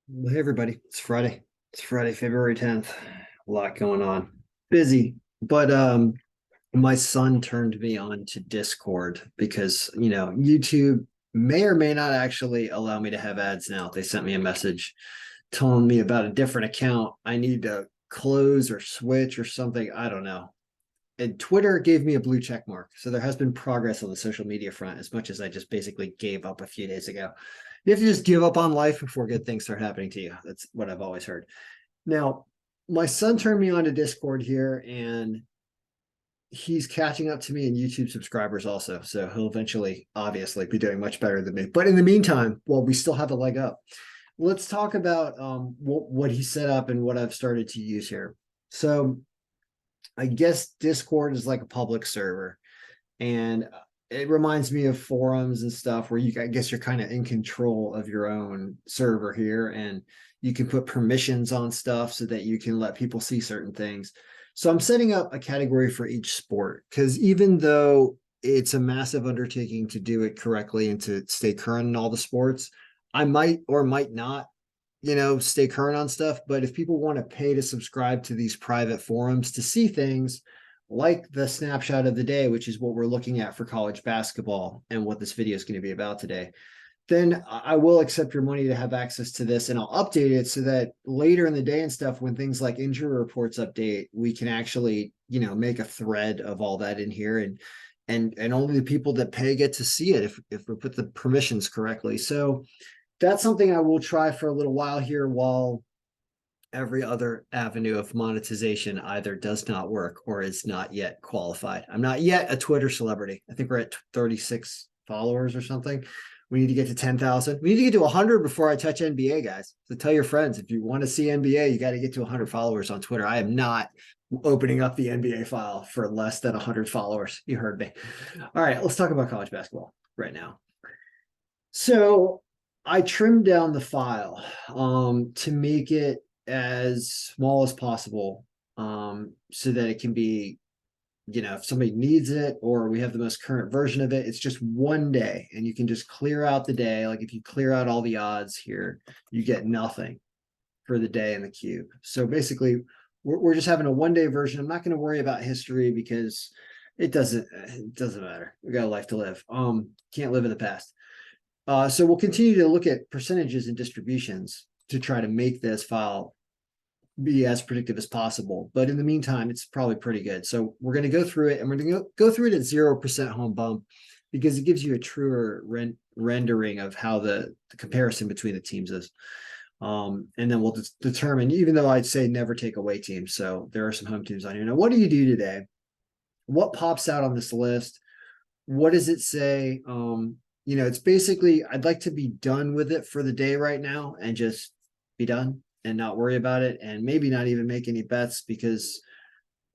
Well, hey everybody, it's Friday. It's Friday, February 10th. A lot going on. Busy, but my son turned me on to Discord because, YouTube may or may not actually allow me to have ads now. They sent me a message telling me about a different account I need to close or switch or something. I don't know. And Twitter gave me a blue check mark. So there has been progress on the social media front as much as I just basically gave up a few days ago. You have to just give up on life before good things start happening to you. That's what I've always heard. Now, my son turned me on to Discord here, and he's catching up to me in YouTube subscribers also. So he'll eventually, obviously, be doing much better than me. But in the meantime, well, we still have a leg up. Let's talk about what he set up and what I've started to use here. So I guess Discord is like a public server, and it reminds me of forums and stuff where I guess you're kind of in control of your own server here, and you can put permissions on stuff so that you can let people see certain things. So I'm setting up a category for each sport because even though it's a massive undertaking to do it correctly and to stay current in all the sports, I might or might not, stay current on stuff. But if people want to pay to subscribe to these private forums to see things like the snapshot of the day, which is what we're looking at for college basketball and what this video is going to be about today, then I will accept your money to have access to this, and I'll update it so that later in the day and stuff, when things like injury reports update, we can actually, make a thread of all that in here, and only the people that pay get to see it if we put the permissions correctly. So that's something I will try for a little while here while every other avenue of monetization either does not work or is not yet qualified. I'm not yet a Twitter celebrity. I think we're at 36 followers or something. We need to get to 10,000. We need to get to 100 before I touch NBA, guys. So tell your friends, if you want to see NBA, you got to get to 100 followers on Twitter. I am not opening up the NBA file for less than 100 followers. You heard me. All right, let's talk about college basketball right now. So I trimmed down the file to make it as small as possible, so that it can be, if somebody needs it or we have the most current version of it, it's just one day and you can just clear out the day. Like if you clear out all the odds here, you get nothing for the day in the cube. So basically, we're just having a one-day version. I'm not going to worry about history because it doesn't matter. We got a life to live. Can't live in the past. So we'll continue to look at percentages and distributions to try to make this file be as predictive as possible. But in the meantime, it's probably pretty good. So we're going to go through it, and we're going to go through it at 0% home bump because it gives you a truer rendering of how the comparison between the teams is. And then we'll determine, even though I'd say never take away teams. So there are some home teams on here. Now, what do you do today? What pops out on this list? What does it say? It's basically, I'd like to be done with it for the day right now and just be done and not worry about it, and maybe not even make any bets because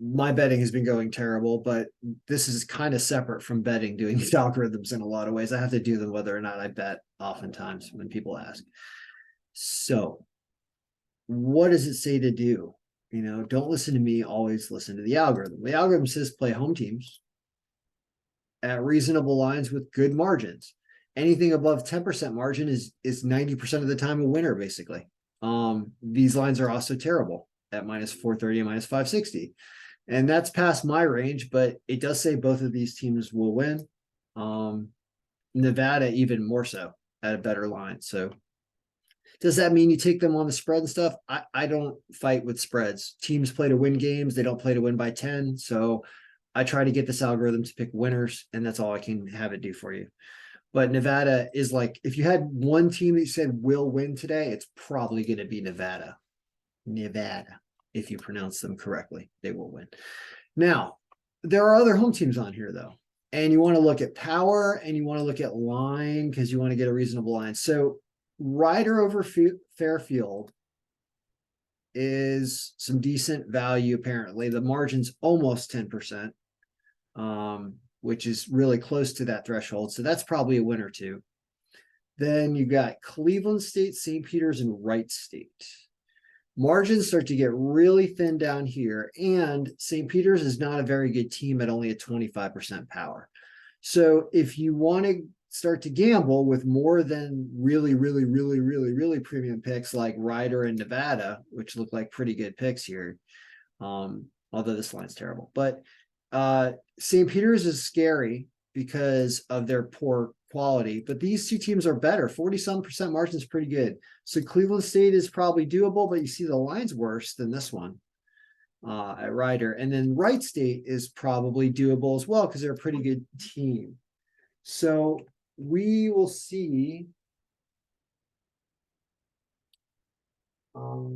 my betting has been going terrible. But this is kind of separate from betting, doing these algorithms in a lot of ways. I have to do them whether or not I bet oftentimes when people ask. So what does it say to do? Don't listen to me, always listen to the algorithm. The algorithm says play home teams at reasonable lines with good margins. Anything above 10% margin is 90% of the time a winner, basically. These lines are also terrible at minus 430 and minus 560. And that's past my range, but it does say both of these teams will win. Nevada even more so at a better line. So does that mean you take them on the spread and stuff? I don't fight with spreads. Teams play to win games. They don't play to win by 10. So I try to get this algorithm to pick winners, and that's all I can have it do for you. But Nevada is like, if you had one team that you said will win today, it's probably going to be Nevada. Nevada, if you pronounce them correctly, they will win. Now, there are other home teams on here, though. And you want to look at power and you want to look at line because you want to get a reasonable line. So Ryder over Fairfield is some decent value, apparently. The margin's almost 10%. Which is really close to that threshold. So that's probably a winner too. Then you got Cleveland State, St. Peter's, and Wright State. Margins start to get really thin down here, and St. Peter's is not a very good team at only a 25% power. So if you want to start to gamble with more than really, really, really, really, really premium picks like Ryder and Nevada, which look like pretty good picks here. Although this line's terrible. But St. Peter's is scary because of their poor quality, but these two teams are better. 40-some% margin is pretty good. So Cleveland State is probably doable, but you see the line's worse than this one at Ryder. And then Wright State is probably doable as well because they're a pretty good team. So we will see. All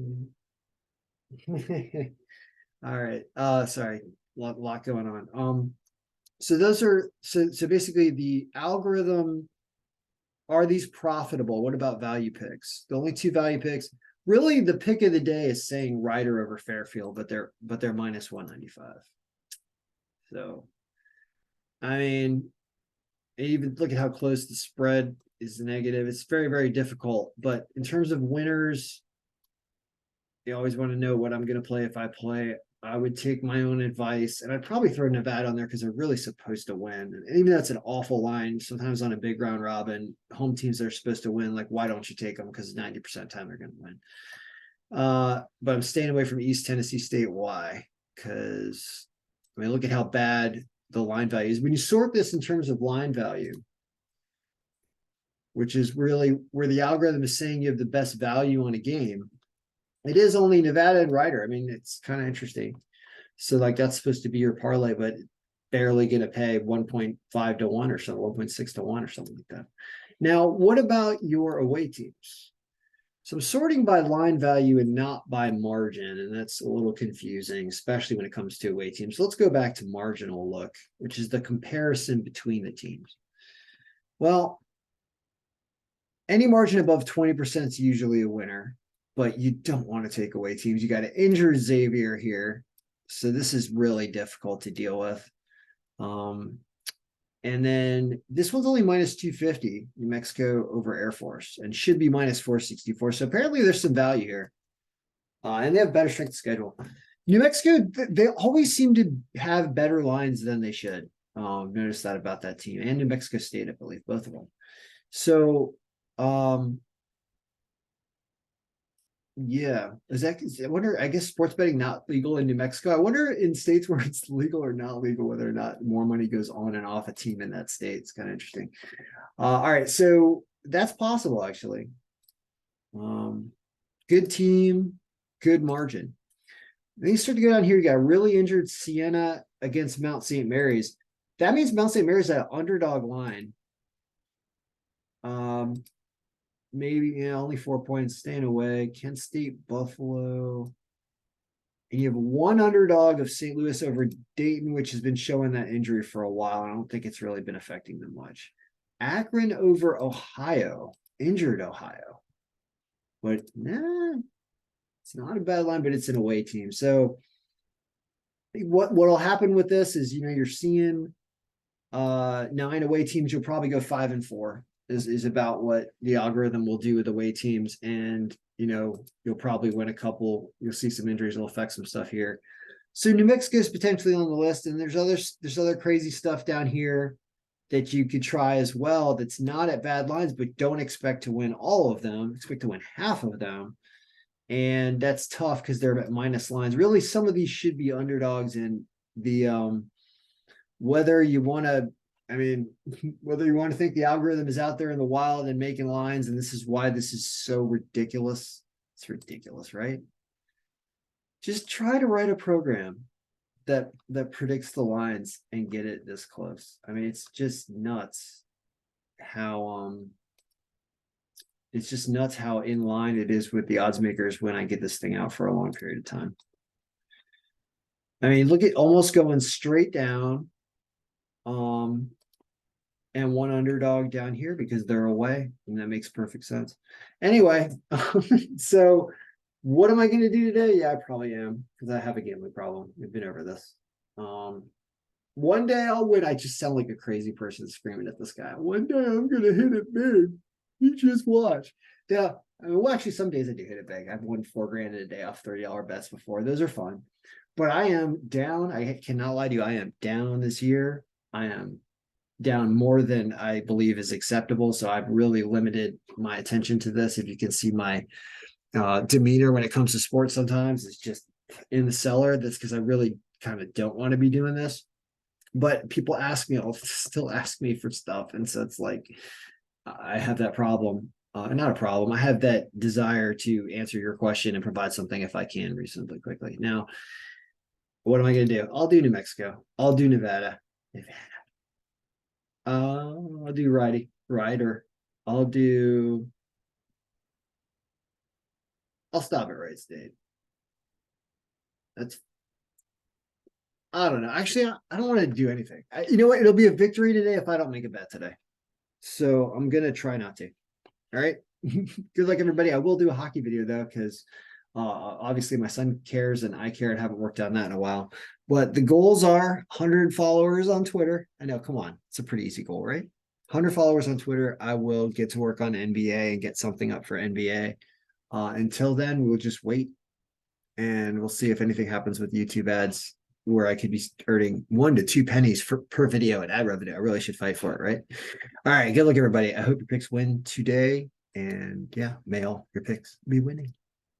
right. Sorry, lot going on. So those are so basically the algorithm. Are these profitable? What about value picks? The only two value picks. Really, the pick of the day is saying Ryder over Fairfield, but they're minus 195. So, I mean, even look at how close the spread is negative. It's very, very difficult. But in terms of winners, you always want to know what I'm going to play if I play. I would take my own advice, and I'd probably throw Nevada on there because they're really supposed to win. And even though it's an awful line, sometimes on a big round robin, home teams that are supposed to win, like, why don't you take them? Because 90% of the time they're going to win. But I'm staying away from East Tennessee State. Why? Because, I mean, look at how bad the line value is. When you sort this in terms of line value, which is really where the algorithm is saying you have the best value on a game, it is only Nevada and Ryder. I mean, it's kind of interesting. So like that's supposed to be your parlay, but barely going to pay 1.5 to 1 or something, 1.6 to 1 or something like that. Now, what about your away teams? So I'm sorting by line value and not by margin, and that's a little confusing, especially when it comes to away teams. So let's go back to marginal look, which is the comparison between the teams. Well, any margin above 20% is usually a winner, but you don't want to take away teams. You got to injure Xavier here. So this is really difficult to deal with. And then this one's only minus 250, New Mexico over Air Force, and should be minus 464. So apparently there's some value here. And they have better strength schedule. New Mexico, they always seem to have better lines than they should. Notice that about that team. And New Mexico State, I believe, both of them. So yeah, I wonder, I guess sports betting not legal in New Mexico. I wonder in states where it's legal or not legal, whether or not more money goes on and off a team in that state. It's kind of interesting. All right, so that's possible actually. Good team, good margin. Then you start to go down here, you got really injured Siena against Mount St. Mary's. That means Mount St. Mary's at an underdog line. Maybe only 4 points, staying away. Kent State, Buffalo. And you have one underdog of St. Louis over Dayton, which has been showing that injury for a while. I don't think it's really been affecting them much. Akron over Ohio, injured Ohio. But nah, it's not a bad line, but it's an away team. So what'll happen with this is, you're seeing 9 away teams. You'll probably go 5-4. Is about what the algorithm will do with away teams, and you'll probably win a couple. You'll see some injuries will affect some stuff here. So New Mexico is potentially on the list, and there's other crazy stuff down here that you could try as well. That's not at bad lines, but don't expect to win all of them. Expect to win half of them, and that's tough because they're at minus lines. Really, some of these should be underdogs, and the whether you want to. I mean, whether you want to think the algorithm is out there in the wild and making lines, and this is why this is so ridiculous. It's ridiculous, right? Just try to write a program that predicts the lines and get it this close. I mean, it's just nuts how in line it is with the odds makers when I get this thing out for a long period of time. I mean, look at almost going straight down. And one underdog down here because they're away, and that makes perfect sense. Anyway, so what am I going to do today? Yeah, I probably am, because I have a gambling problem. We've been over this. One day I'll win. I just sound like a crazy person screaming at this guy. One day I'm going to hit it big. You just watch. Yeah, I mean, well, actually, some days I do hit it big. I've won $4,000 in a day off $30 bets before. Those are fun. But I am down. I cannot lie to you. I am down this year. I am down more than I believe is acceptable. So I've really limited my attention to this. If you can see my demeanor when it comes to sports, sometimes it's just in the cellar. That's because I really kind of don't want to be doing this. But people ask me, I'll still ask me for stuff. And so it's like, I have that problem. Not a problem. I have that desire to answer your question and provide something if I can reasonably quickly. Now, what am I going to do? I'll do New Mexico. I'll do Nevada. Nevada. I'll do rider. I'll do. I'll stop at Wright State. That's. I don't know. Actually, I don't want to do anything. You know what? It'll be a victory today if I don't make a bet today. So I'm gonna try not to. All right. Good luck, everybody. I will do a hockey video though, because obviously my son cares and I care and haven't worked on that in a while. But the goals are 100 followers on Twitter. I know, come on, it's a pretty easy goal, right? 100 followers on Twitter. I will get to work on NBA and get something up for NBA. Until then, we'll just wait and we'll see if anything happens with YouTube ads where I could be earning 1 to 2 pennies per video in ad revenue. I really should fight for it, right? All right, good luck, everybody. I hope your picks win today. And yeah, may all your picks be winning.